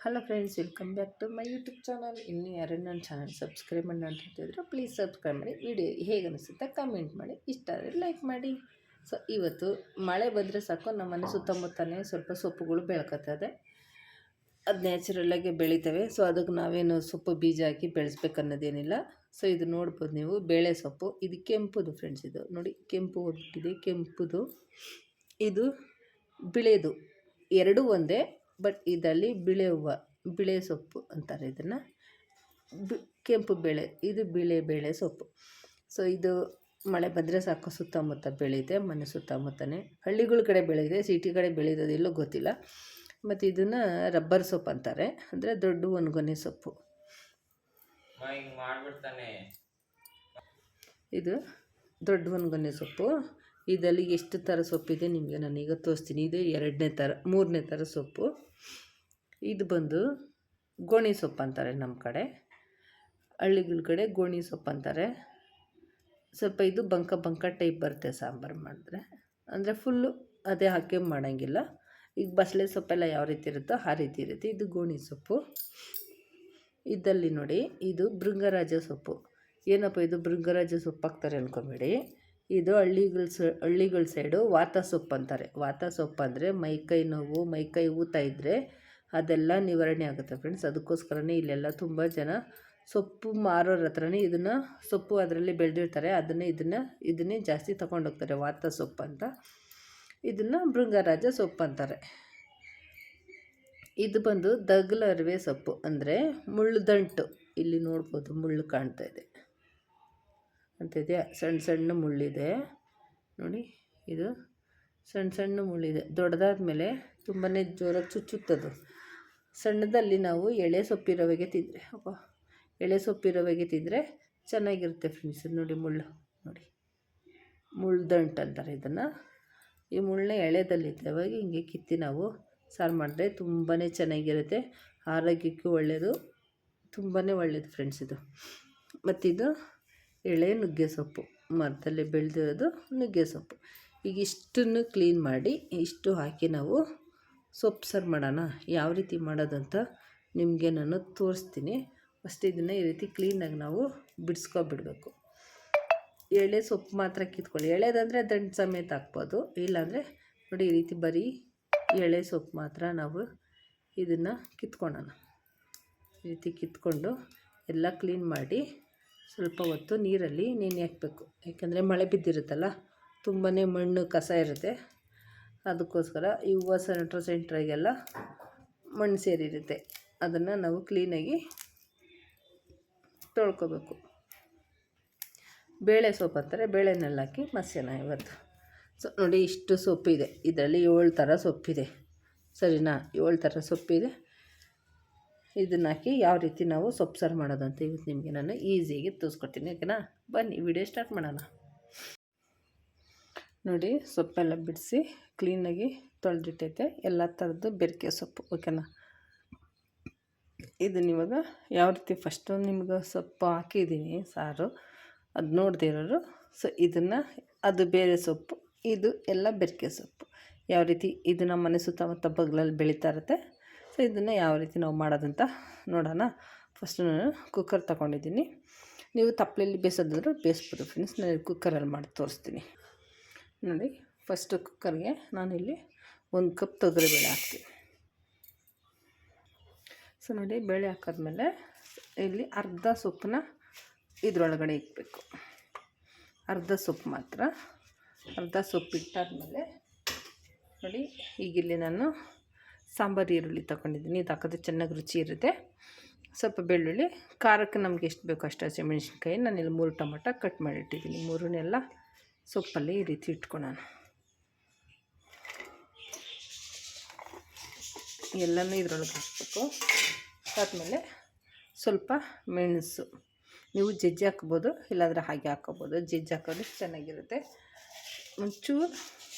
Hello friends, welcome back to my YouTube channel. ಇನ್ನೂ ಯಾರು ನನ್ನ ಚಾನಲ್ ಸಬ್ಸ್ಕ್ರೈಬ್ ಮಾಡಿ ಅಂತ ಹೇಳ್ತಿದ್ರು, ಪ್ಲೀಸ್ ಸಬ್ಸ್ಕ್ರೈಬ್ ಮಾಡಿ. ವಿಡಿಯೋ ಹೇಗೆ ಅನಿಸುತ್ತೆ ಕಮೆಂಟ್ ಮಾಡಿ, ಇಷ್ಟ ಆದರೆ ಲೈಕ್ ಮಾಡಿ. ಸೊ ಇವತ್ತು ಮಳೆ ಬಂದರೆ ಸಾಕು ನಮ್ಮ ಮನೆ ಸುತ್ತಮುತ್ತನೇ ಸ್ವಲ್ಪ ಸೊಪ್ಪುಗಳು ಬೆಳ್ಕೊತದೆ. ಅದು ನ್ಯಾಚುರಲ್ಲಾಗಿ ಬೆಳೀತವೆ. ಸೊ ಅದಕ್ಕೆ ನಾವೇನು ಸೊಪ್ಪು ಬೀಜ ಹಾಕಿ ಬೆಳೆಸ್ಬೇಕು ಅನ್ನೋದೇನಿಲ್ಲ. ಸೊ ಇದು ನೋಡ್ಬೋದು ನೀವು, ಬೇಳೆ ಸೊಪ್ಪು. ಇದು ಕೆಂಪುದು ಫ್ರೆಂಡ್ಸ್, ಇದು ನೋಡಿ ಕೆಂಪು ಹೋಗ್ಬಿಟ್ಟಿದೆ. ಕೆಂಪುದು, ಇದು ಬಿಳೆದು, ಎರಡೂ ಒಂದೇ. ಬಟ್ ಇದರಲ್ಲಿ ಬಿಳೆ ಹೂವು, ಬಿಳೆ ಸೊಪ್ಪು ಅಂತಾರೆ ಇದನ್ನು. ಕೆಂಪು ಬೇಳೆ, ಇದು ಬೇಳೆ ಸೊಪ್ಪು. ಸೊ ಇದು ಮಳೆ ಬಂದರೆ ಸಾಕು ಸುತ್ತಮುತ್ತ ಬೆಳೆಯುತ್ತೆ, ಮನೆ ಸುತ್ತಮುತ್ತನೇ. ಹಳ್ಳಿಗಳ ಕಡೆ ಬೆಳೆಯುತ್ತೆ, ಸಿಟಿ ಕಡೆ ಬೆಳೆಯೋದಿಲ್ಲೋ ಗೊತ್ತಿಲ್ಲ. ಮತ್ತು ಇದನ್ನು ರಬ್ಬರ್ ಸೊಪ್ಪು ಅಂತಾರೆ, ಅಂದರೆ ದೊಡ್ಡ ಒಣಗೊನೆ ಸೊಪ್ಪು. ಇದು ದೊಡ್ಡ ಒಣಗೊನೆ ಸೊಪ್ಪು. ಇದರಲ್ಲಿ ಎಷ್ಟು ಥರ ಸೊಪ್ಪಿದೆ ನಿಮಗೆ ನಾನೀಗ ತೋರಿಸ್ತೀನಿ. ಇದು 2ನೇ ಥರ, 3ನೇ ಥರ ಸೊಪ್ಪು. ಇದು ಬಂದು ಗೋಣಿ ಸೊಪ್ಪು ಅಂತಾರೆ ನಮ್ಮ ಕಡೆ, ಹಳ್ಳಿಗಳ ಕಡೆ ಗೋಣಿ ಸೊಪ್ಪು ಅಂತಾರೆ. ಸ್ವಲ್ಪ ಇದು ಬಂಕ ಟೈಪ್ ಬರುತ್ತೆ ಸಾಂಬಾರು ಮಾಡಿದ್ರೆ, ಅಂದರೆ ಫುಲ್ಲು ಅದೇ ಹಾಕಿ ಮಾಡೋಂಗಿಲ್ಲ. ಈಗ ಬಸಳೆ ಸೊಪ್ಪೆಲ್ಲ ಯಾವ ರೀತಿ ಇರುತ್ತೋ ಆ ರೀತಿ ಇರುತ್ತೆ. ಇದು ಗೋಣಿ ಸೊಪ್ಪು. ಇದ್ದಲ್ಲಿ ನೋಡಿ, ಇದು ಭೃಂಗರಾಜ ಸೊಪ್ಪು. ಏನಪ್ಪ ಇದು ಭೃಂಗರಾಜ ಸೊಪ್ಪು ಹಾಕ್ತಾರೆ ಅಂದ್ಕೊಬೇಡಿ. ಇದು ಹಳ್ಳಿಗಳ ಸೈಡು ವಾತ ಸೊಪ್ಪು ಅಂತಾರೆ. ವಾತ ಸೊಪ್ಪು ಅಂದರೆ ಮೈಕೈ ನೋವು, ಮೈಕೈ ಊತ ಇದ್ದರೆ ಅದೆಲ್ಲ ನಿವಾರಣೆ ಆಗುತ್ತೆ ಫ್ರೆಂಡ್ಸ್. ಅದಕ್ಕೋಸ್ಕರನೇ ಇಲ್ಲೆಲ್ಲ ತುಂಬ ಜನ ಸೊಪ್ಪು ಮಾರೋರ ಹತ್ರನೇ ಇದನ್ನು, ಸೊಪ್ಪು ಅದರಲ್ಲಿ ಬೆಳೆದಿರ್ತಾರೆ, ಇದನ್ನೇ ಜಾಸ್ತಿ ತೊಗೊಂಡೋಗ್ತಾರೆ, ವಾತ ಸೊಪ್ಪು ಅಂತ. ಇದನ್ನು ಭೃಂಗರಾಜ ಸೊಪ್ಪು ಅಂತಾರೆ. ಇದು ಬಂದು ದಗಲರ್ವೆ ಸೊಪ್ಪು, ಅಂದರೆ ಮುಳ್ಳುದಂಟು. ಇಲ್ಲಿ ನೋಡ್ಬೋದು, ಮುಳ್ಳು ಕಾಣ್ತಾ ಇದೆ ಅಂತಿದೆಯಾ, ಸಣ್ಣ ಸಣ್ಣ ಮುಳ್ಳಿದೆ ನೋಡಿ. ಇದು ಸಣ್ಣ ಸಣ್ಣ ಮುಳ್ಳಿದೆ. ದೊಡ್ಡದಾದ ಮೇಲೆ ತುಂಬಾ ಜೋರಾಗಿ ಚುಚ್ಚುತ್ತದು. ಸಣ್ಣದಲ್ಲಿ ನಾವು ಎಳೆ ಸೊಪ್ಪಿರೋವಾಗೆ ತಿಂದರೆ, ಎಳೆ ಸೊಪ್ಪಿರೋವಾಗೆ ತಿಂದರೆ ಚೆನ್ನಾಗಿರುತ್ತೆ ಫ್ರೆಂಡ್ಸ್. ನೋಡಿ ಮುಳ್ಳು, ನೋಡಿ ಮುಳ್ಳುದಂಟು ಅಂತಾರೆ ಇದನ್ನು. ಈ ಮುಳ್ಳನ್ನ ಎಳೆದಲ್ಲಿದ್ದವಾಗ ಹಿಂಗೆ ಕಿತ್ತಿ ನಾವು ಸಾರು ಮಾಡಿದ್ರೆ ತುಂಬಾ ಚೆನ್ನಾಗಿರುತ್ತೆ, ಆರೋಗ್ಯಕ್ಕೂ ಒಳ್ಳೆಯದು, ತುಂಬಾ ಒಳ್ಳೆಯದು ಫ್ರೆಂಡ್ಸ್ ಇದು. ಮತ್ತಿದು ಎಳೆ ನುಗ್ಗೆ ಸೊಪ್ಪು, ಮರದಲ್ಲೇ ಬೆಳೆದಿರೋದು ನುಗ್ಗೆ ಸೊಪ್ಪು. ಈಗ ಇಷ್ಟನ್ನು ಕ್ಲೀನ್ ಮಾಡಿ ಇಷ್ಟು ಹಾಕಿ ನಾವು ಸೊಪ್ಪು ಸಾರು ಮಾಡೋಣ. ಯಾವ ರೀತಿ ಮಾಡೋದಂತ ನಿಮಗೆ ನಾನು ತೋರಿಸ್ತೀನಿ. ಫಸ್ಟ್ ಇದನ್ನು ಈ ರೀತಿ ಕ್ಲೀನಾಗಿ ನಾವು ಬಿಡಿಸ್ಕೊಬಿಡ್ಬೇಕು. ಎಳೆ ಸೊಪ್ಪು ಮಾತ್ರ ಕಿತ್ಕೊಳ್ಳಿ. ಎಳೆದಂದರೆ ದಂಟು ಸಮೇತ ಹಾಕ್ಬೋದು, ಇಲ್ಲಾಂದರೆ ನೋಡಿ ಈ ರೀತಿ ಬರೀ ಎಳೆ ಸೊಪ್ಪು ಮಾತ್ರ ನಾವು ಇದನ್ನು ಕಿತ್ಕೊಳ್ಳೋಣ. ಈ ರೀತಿ ಕಿತ್ಕೊಂಡು ಎಲ್ಲ ಕ್ಲೀನ್ ಮಾಡಿ ಸ್ವಲ್ಪ ಹೊತ್ತು ನೀರಲ್ಲಿ ನೆನೆ ಹಾಕಬೇಕು. ಯಾಕೆಂದರೆ ಮಳೆ ಬಿದ್ದಿರುತ್ತಲ್ಲ, ತುಂಬಾ ಮಣ್ಣು ಕಸ ಇರುತ್ತೆ. ಅದಕ್ಕೋಸ್ಕರ ಈ ಹೂವು ಸೆಂಟ್ರಾಗೆಲ್ಲ ಮಣ್ಣು ಸೇರಿರುತ್ತೆ. ಅದನ್ನು ನಾವು ಕ್ಲೀನಾಗಿ ತೊಳ್ಕೊಬೇಕು. ಬೇಳೆ ಸೊಪ್ಪು ಅಂತಾರೆ, ಬೇಳೆನೆಲ್ಲ ಹಾಕಿ ಮಸ್ಯನ ಇವತ್ತು. ಸೊ ನೋಡಿ, ಇಷ್ಟು ಸೊಪ್ಪಿದೆ. ಇದರಲ್ಲಿ 7 ಥರ ಸೊಪ್ಪಿದೆ, ಸರಿನಾ? 7 ಥರ ಸೊಪ್ಪಿದೆ. ಇದನ್ನು ಹಾಕಿ ಯಾವ ರೀತಿ ನಾವು ಸೊಪ್ಪು ಸಾರು ಮಾಡೋದಂತ ಇವತ್ತು ನಿಮಗೆ ನಾನು ಈಸಿಯಾಗಿ ತೋರಿಸ್ಕೊಡ್ತೀನಿ, ಓಕೆನಾ? ಬನ್ನಿ ವಿಡಿಯೋ ಸ್ಟಾರ್ಟ್ ಮಾಡೋಣ. ನೋಡಿ, ಸೊಪ್ಪೆಲ್ಲ ಬಿಡಿಸಿ ಕ್ಲೀನಾಗಿ ತೊಳೆದಿಟ್ಟೈತೆ, ಎಲ್ಲ ಥರದ್ದು ಬೆರಕೆ ಸೊಪ್ಪು, ಓಕೆನಾ? ಇದನ್ನ ಇವಾಗ ಯಾವ ರೀತಿ ಫಸ್ಟು ನಿಮ್ಗೆ ಸೊಪ್ಪು ಹಾಕಿದ್ದೀನಿ ಸಾರು, ಅದು ನೋಡದೇ ಇರೋರು. ಸೊ ಇದನ್ನು, ಅದು ಬೇರೆ ಸೊಪ್ಪು, ಇದು ಎಲ್ಲ ಬೆರಕೆ ಸೊಪ್ಪು. ಯಾವ ರೀತಿ ಇದು ನಮ್ಮ ಮನೆ ಸುತ್ತಮುತ್ತ ಬಗ್ಲಲ್ಲಿ ಬೆಳೀತಾ ಇರುತ್ತೆ. ಸೊ ಇದನ್ನು ಯಾವ ರೀತಿ ನಾವು ಮಾಡೋದಂತ ನೋಡೋಣ. ಫಸ್ಟು ನಾನು ಕುಕ್ಕರ್ ತೊಗೊಂಡಿದ್ದೀನಿ. ನೀವು ತಪ್ಪಲೆಯಲ್ಲಿ ಬೇಯಿಸೋದಾದ್ರೂ ಬೇಯಿಸ್ಬೋದು ಫ್ರೆಂಡ್ಸ್. ನಾನು ಕುಕ್ಕರಲ್ಲಿ ಮಾಡಿ ತೋರಿಸ್ತೀನಿ ನೋಡಿ. ಫಸ್ಟು ಕುಕ್ಕರ್ಗೆ ನಾನಿಲ್ಲಿ 1 ಕಪ್ ತೊಗರಿಬೇಳೆ ಹಾಕ್ತೀನಿ. ಸೊ ನೋಡಿ, ಬೇಳೆ ಹಾಕಿದ್ಮೇಲೆ ಇಲ್ಲಿ ಅರ್ಧ ಸೊಪ್ಪನ್ನ ಇದ್ರೊಳಗಡೆ ಇಕ್ಬೇಕು. ಅರ್ಧ ಸೊಪ್ಪು ಮಾತ್ರ. ಅರ್ಧ ಸೊಪ್ಪು ಇಟ್ಟಾದ್ಮೇಲೆ ನೋಡಿ, ಈಗಿಲ್ಲಿ ನಾನು ಸಾಂಬಾರು ಈರುಳ್ಳಿ ತೊಗೊಂಡಿದ್ದೀನಿ. ಇದು ಹಾಕಿದ್ರೆ ಚೆನ್ನಾಗಿ ರುಚಿ ಇರುತ್ತೆ. ಸ್ವಲ್ಪ ಬೆಳ್ಳುಳ್ಳಿ, ಖಾರಕ್ಕೆ ನಮ್ಗೆ ಎಷ್ಟು ಬೇಕೋ ಅಷ್ಟು ಹಸಿಮೆಣ್ಸಿನ್ಕಾಯಿ. ನಾನಿಲ್ಲಿ 3 ಟೊಮೊಟೊ ಕಟ್ ಮಾಡಿಟ್ಟಿದ್ದೀನಿ. 3ನೆಲ್ಲ ಸೊಪ್ಪಲ್ಲಿ ಈ ರೀತಿ ಇಟ್ಕೊಳ್ಳೋಣ. ಎಲ್ಲನೂ ಇದ್ರೊಳಗೆ ಹಾಕಬೇಕು. ಆದಮೇಲೆ ಸ್ವಲ್ಪ ಮೆಣಸು, ನೀವು ಜಜ್ಜಿ ಹಾಕ್ಬೋದು, ಇಲ್ಲಾಂದರೆ ಹಾಗೆ ಹಾಕ್ಕೋಬೋದು. ಜಜ್ಜಿ ಹಾಕೋದು ಚೆನ್ನಾಗಿರುತ್ತೆ. ಒಂಚೂರು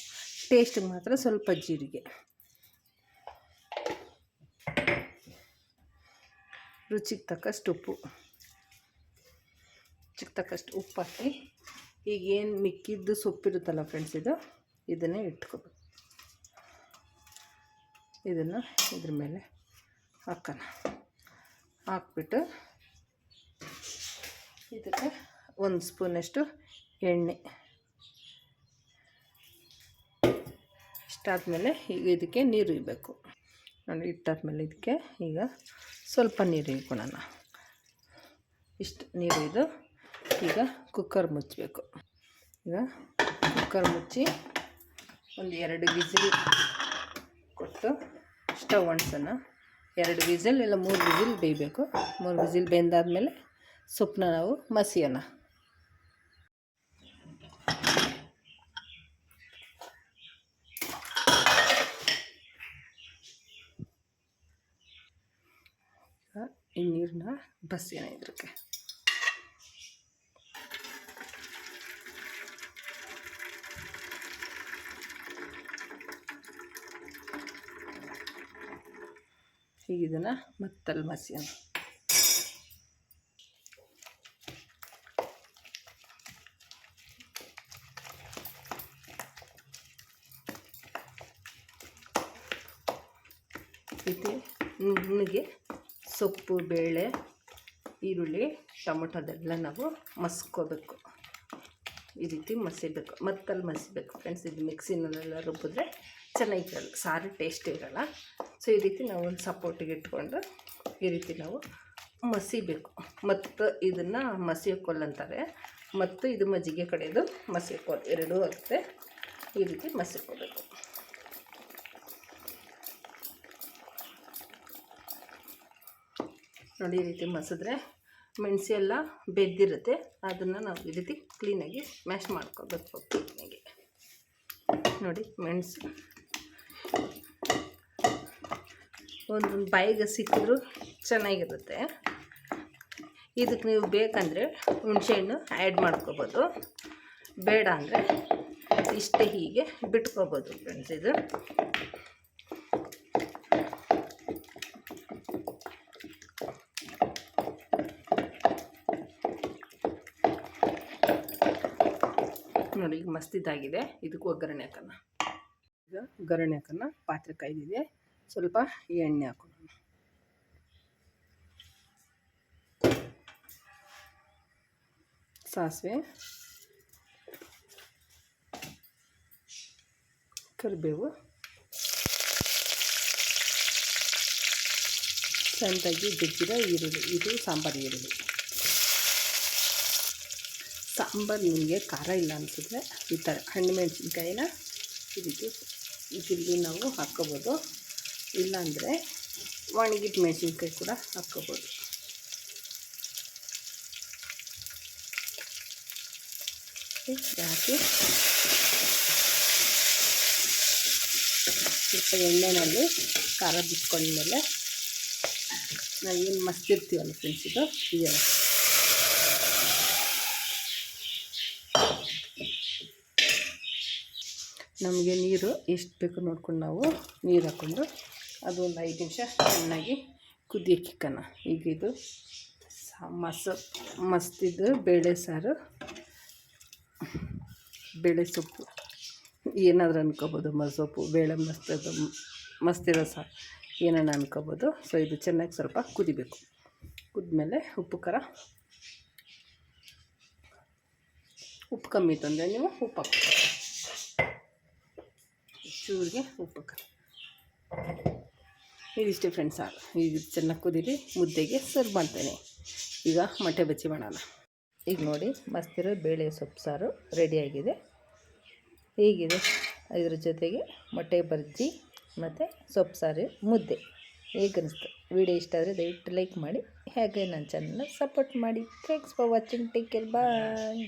ಟೇಸ್ಟಿಗೆ ಮಾತ್ರ ಸ್ವಲ್ಪ ಜೀರಿಗೆ, ರುಚಿಗೆ ತಕ್ಕಷ್ಟು ಉಪ್ಪು, ಹಾಕಿ ಈಗೇನು ಮಿಕ್ಕಿದ್ದು ಸೊಪ್ಪಿರುತ್ತಲ್ಲ ಫ್ರೆಂಡ್ಸ್, ಇದನ್ನೇ ಇಟ್ಕೋಬೇಕು. ಇದನ್ನು ಇದ್ರ ಮೇಲೆ ಹಾಕ್ಬಿಟ್ಟು ಇದಕ್ಕೆ 1 ಸ್ಪೂನಷ್ಟು ಎಣ್ಣೆ. ಇಷ್ಟಾದಮೇಲೆ ಈಗ ಇದಕ್ಕೆ ನೀರು ಇಡಬೇಕು. ನಾನು ಇಟ್ಟಾದ್ಮೇಲೆ ಇದಕ್ಕೆ ಈಗ ಸ್ವಲ್ಪ ನೀರು ಇಟ್ಕೊಳ್ಳೋಣ. ಇಷ್ಟು ನೀರು ಇದು. ಈಗ ಕುಕ್ಕರ್ ಮುಚ್ಚಬೇಕು. ಈಗ ಕುಕ್ಕರ್ ಮುಚ್ಚಿ ಒಂದು 2 ವಿಸಿಲ್ ಕೊಟ್ಟು ಸ್ಟವ್ ಅಂಟಿಸೋಣ. 2 ವಿಸಿಲ್ ಇಲ್ಲ 3 ವಿಸಿಲ್ ಬೇಯಬೇಕು. 3 ವಿಸಿಲ್ ಬೆಂದಾದಮೇಲೆ ಸೊಪ್ಪನ್ನ ನಾವು ಮಸಿಯೋಣ. ಈ ನೀರನ್ನ ಬಸಿಯೋಣ ಇದಕ್ಕೆ. ಈಗ ಇದನ್ನು ಮತ್ತಲ್ಲಿ ಮಸಿಯೋಣ. ಇದು ನುಣ್ಣಗೆ ಸೊಪ್ಪು, ಬೇಳೆ, ಈರುಳ್ಳಿ, ಟೊಮೊಟೊದೆಲ್ಲ ನಾವು ಮಸ್ಕೋಬೇಕು. ಈ ರೀತಿ ಮಸಿಬೇಕು, ಮತ್ತಲ್ಲಿ ಮಸಿಬೇಕು ಫ್ರೆಂಡ್ಸ್. ಇದು ಮಿಕ್ಸಿನಲ್ಲೆಲ್ಲ ರುಬ್ಬಿದ್ರೆ ಚೆನ್ನಾಗಿರಲ್ಲ, ಸಾರು ಟೇಸ್ಟ್ ಇರೋಲ್ಲ. ಸೊ ಈ ರೀತಿ ನಾವು ಒಂದು ಸಪೋರ್ಟಿಗೆ ಇಟ್ಕೊಂಡು ಈ ರೀತಿ ನಾವು ಮಸಿಬೇಕು. ಮತ್ತು ಇದನ್ನು ಮಸಿಯೋಕೋಲ್ ಅಂತಾರೆ, ಮತ್ತು ಇದು ಮಜ್ಜಿಗೆ ಕಡೆಯದು ಮಸಿಯೋಕೋಲ್, ಎರಡೂ ಆಗುತ್ತೆ. ಈ ರೀತಿ ಮಸಿಕೋಬೇಕು. ನೋಡಿ, ಈ ರೀತಿ ಮಸಿದ್ರೆ ಮೆಣಸು ಎಲ್ಲ ಬೆದ್ದಿರುತ್ತೆ. ಅದನ್ನು ನಾವು ಈ ರೀತಿ ಕ್ಲೀನಾಗಿ ಮ್ಯಾಶ್ ಮಾಡ್ಕೋಬೇಕು ಕ್ಲೀನಾಗಿ. ನೋಡಿ, ಮೆಣಸು ಒಂದೊಂದು ಬಾಯಿಗೆ ಸಿಕ್ಕಿದ್ರೂ ಚೆನ್ನಾಗಿರುತ್ತೆ. ಇದಕ್ಕೆ ನೀವು ಬೇಕಂದರೆ ಹುಣಸೆಹಣ್ಣು ಆ್ಯಡ್ ಮಾಡ್ಕೋಬೋದು, ಬೇಡ ಅಂದರೆ ಇಷ್ಟೇ ಹೀಗೆ ಬಿಟ್ಕೋಬೋದು ಫ್ರೆಂಡ್ಸ್. ಇದು ನೋಡಿ, ಈಗ ಮಸ್ತಿದ್ದಾಗಿದೆ. ಇದಕ್ಕೆ ಒಗ್ಗರಣೆ ಹಾಕೋಣ. ಈಗ ಒಗ್ಗರಣೆ ಹಾಕೋಣ. ಪಾತ್ರೆ ಕಾಯ್ದಿದೆ, ಸ್ವಲ್ಪ ಎಣ್ಣೆ ಹಾಕೋಣ. ಸಾಸಿವೆ, ಕರಿಬೇವು, ಸಣ್ಣದಾಗಿ ಜಜ್ಜಿದ ಈರುಳ್ಳಿ. ಇದು ಸಾಂಬಾರು ಈರುಳ್ಳಿ. ಸಾಂಬಾರು ನಿಮಗೆ ಖಾರ ಇಲ್ಲ ಅನಿಸಿದ್ರೆ ಈ ಥರ ಹಣ್ಣು ಮೆಣಸಿನ್ಕಾಯಿನ ಈ ರೀತಿ ಜಲ್ದಿ ನಾವು ಹಾಕ್ಕೋಬೋದು. ಇಲ್ಲಾಂದರೆ ಒಣಗಿದ ಮೆಣಸಿನ್ಕಾಯಿ ಕೂಡ ಹಾಕ್ಕೋಬೋದು. ಹಾಕಿ ಸ್ವಲ್ಪ ಎಣ್ಣೆಯಲ್ಲಿ ಖಾರ ಬಿಟ್ಕೊಂಡ್ಮೇಲೆ ನಾವು ಏನು ಮಸ್ತಿರ್ತೀವಲ್ಲ ಫ್ರೆಂಡ್ಸ್, ಇದು ಇದೆಲ್ಲ ನಮಗೆ ನೀರು ಎಷ್ಟು ಬೇಕು ನೋಡ್ಕೊಂಡು ನಾವು ನೀರು ಹಾಕ್ಕೊಂಡು ಅದು ಒಂದು 5 ನಿಮಿಷ ಚೆನ್ನಾಗಿ ಕುದಿಯಕ್ಕಿಕ್ಕಣ. ಈಗ ಇದು ಮಸ್ತಿದ್ದು ಬೇಳೆ ಸಾರು, ಬೇಳೆ ಸೊಪ್ಪು ಏನಾದರೂ ಅನ್ಕೋಬೋದು. ಸೊಪ್ಪು, ಬೇಳೆ ಮಸ್ತಿರೋ ಸಾರು ಏನಾನ ಅನ್ಕೋಬೋದು. ಸೊ ಇದು ಚೆನ್ನಾಗಿ ಸ್ವಲ್ಪ ಕುದಿಬೇಕು. ಕುದ್ಮೇಲೆ ಉಪ್ಪು ಕಮ್ಮಿ ತಂದರೆ ನೀವು ಉಪ್ಪು ಹಾಕ್ಬೇಕು. ಚೂರಿಗೆ ಉಪ್ಪು ಇದಿಷ್ಟೇ ಫ್ರೆಂಡ್ಸ್ ಸಾರು. ಈಗ ಚೆನ್ನಾಗಿ ಕುದೀಲಿ, ಮುದ್ದೆಗೆ ಸರ್ವ್ ಮಾಡ್ತೇನೆ. ಈಗ ಮೊಟ್ಟೆ ಬಜ್ಜಿ ಮಾಡೋಣ. ಈಗ ನೋಡಿ, ಮಸ್ತಿರೋ ಬೇಳೆ ಸೊಪ್ಪು ಸಾರು ರೆಡಿಯಾಗಿದೆ. ಹೀಗಿದೆ. ಇದ್ರ ಜೊತೆಗೆ ಮೊಟ್ಟೆ ಬಜ್ಜಿ ಮತ್ತು ಸೊಪ್ಪು ಸಾರು ಮುದ್ದೆ. ಹೇಗನ್ನಿಸ್ತು? ವಿಡಿಯೋ ಇಷ್ಟ ಆದರೆ ದಯವಿಟ್ಟು ಲೈಕ್ ಮಾಡಿ, ಹಾಗೆ ನನ್ನ ಚಾನಲ್ನ ಸಪೋರ್ಟ್ ಮಾಡಿ. Thanks for watching. Take care. Bye.